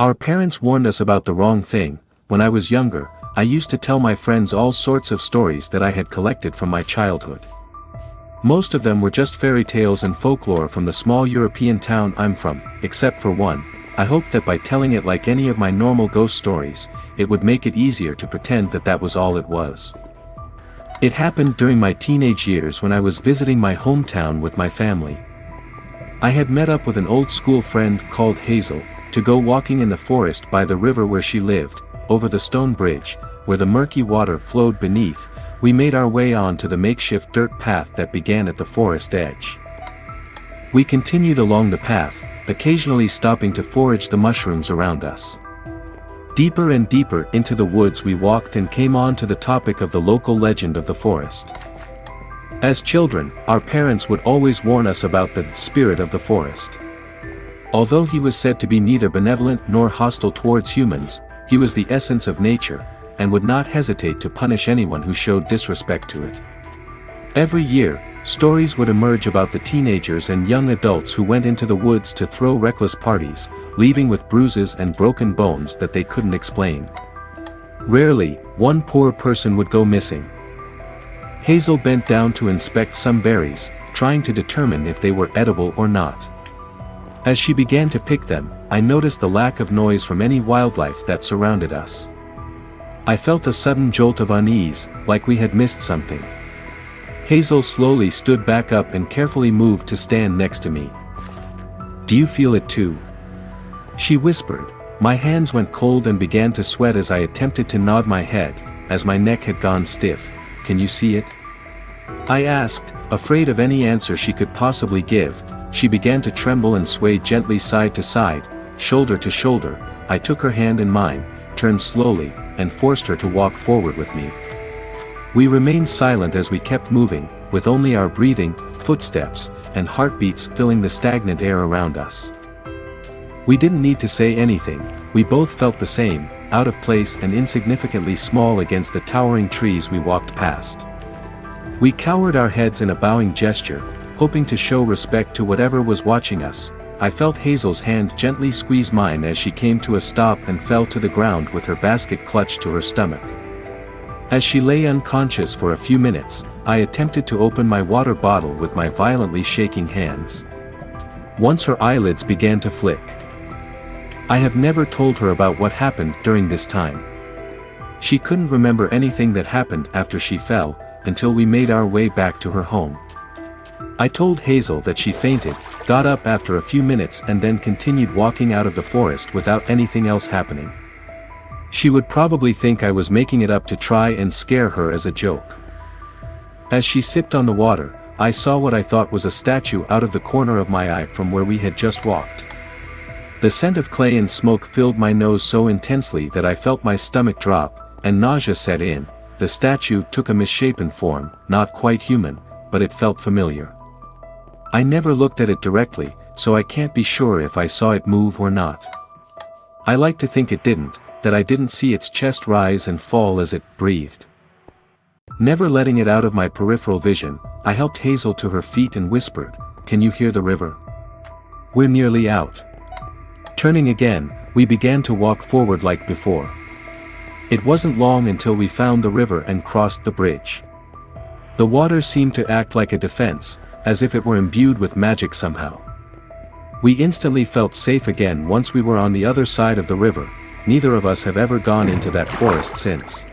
Our parents warned us about the wrong thing. When I was younger, I used to tell my friends all sorts of stories that I had collected from my childhood. Most of them were just fairy tales and folklore from the small European town I'm from, except for one. I hoped that by telling it like any of my normal ghost stories, it would make it easier to pretend that that was all it was. It happened during my teenage years when I was visiting my hometown with my family. I had met up with an old school friend called Hazel, to go walking in the forest by the river where she lived. Over the stone bridge, where the murky water flowed beneath, we made our way on to the makeshift dirt path that began at the forest edge. We continued along the path, occasionally stopping to forage the mushrooms around us. Deeper and deeper into the woods we walked and came on to the topic of the local legend of the forest. As children, our parents would always warn us about the spirit of the forest. Although he was said to be neither benevolent nor hostile towards humans, he was the essence of nature, and would not hesitate to punish anyone who showed disrespect to it. Every year, stories would emerge about the teenagers and young adults who went into the woods to throw reckless parties, leaving with bruises and broken bones that they couldn't explain. Rarely, one poor person would go missing. Hazel bent down to inspect some berries, trying to determine if they were edible or not. As she began to pick them, I noticed the lack of noise from any wildlife that surrounded us. I felt a sudden jolt of unease, like we had missed something. Hazel slowly stood back up and carefully moved to stand next to me. "Do you feel it too?" she whispered. My hands went cold and began to sweat as I attempted to nod my head, as my neck had gone stiff. "Can you see it?" I asked, afraid of any answer she could possibly give. She began to tremble and sway gently side to side, shoulder to shoulder. I took her hand in mine, turned slowly, and forced her to walk forward with me. We remained silent as we kept moving, with only our breathing, footsteps, and heartbeats filling the stagnant air around us. We didn't need to say anything, we both felt the same, out of place and insignificantly small against the towering trees we walked past. We cowered our heads in a bowing gesture, hoping to show respect to whatever was watching us. I felt Hazel's hand gently squeeze mine as she came to a stop and fell to the ground with her basket clutched to her stomach. As she lay unconscious for a few minutes, I attempted to open my water bottle with my violently shaking hands. Once her eyelids began to flick. I have never told her about what happened during this time. She couldn't remember anything that happened after she fell, until we made our way back to her home. I told Hazel that she fainted, got up after a few minutes and then continued walking out of the forest without anything else happening. She would probably think I was making it up to try and scare her as a joke. As she sipped on the water, I saw what I thought was a statue out of the corner of my eye from where we had just walked. The scent of clay and smoke filled my nose so intensely that I felt my stomach drop, and nausea set in. The statue took a misshapen form, not quite human, but it felt familiar. I never looked at it directly, so I can't be sure if I saw it move or not. I like to think it didn't, that I didn't see its chest rise and fall as it breathed. Never letting it out of my peripheral vision, I helped Hazel to her feet and whispered, "Can you hear the river? We're nearly out." Turning again, we began to walk forward like before. It wasn't long until we found the river and crossed the bridge. The water seemed to act like a defense, as if it were imbued with magic somehow. We instantly felt safe again once we were on the other side of the river. Neither of us have ever gone into that forest since.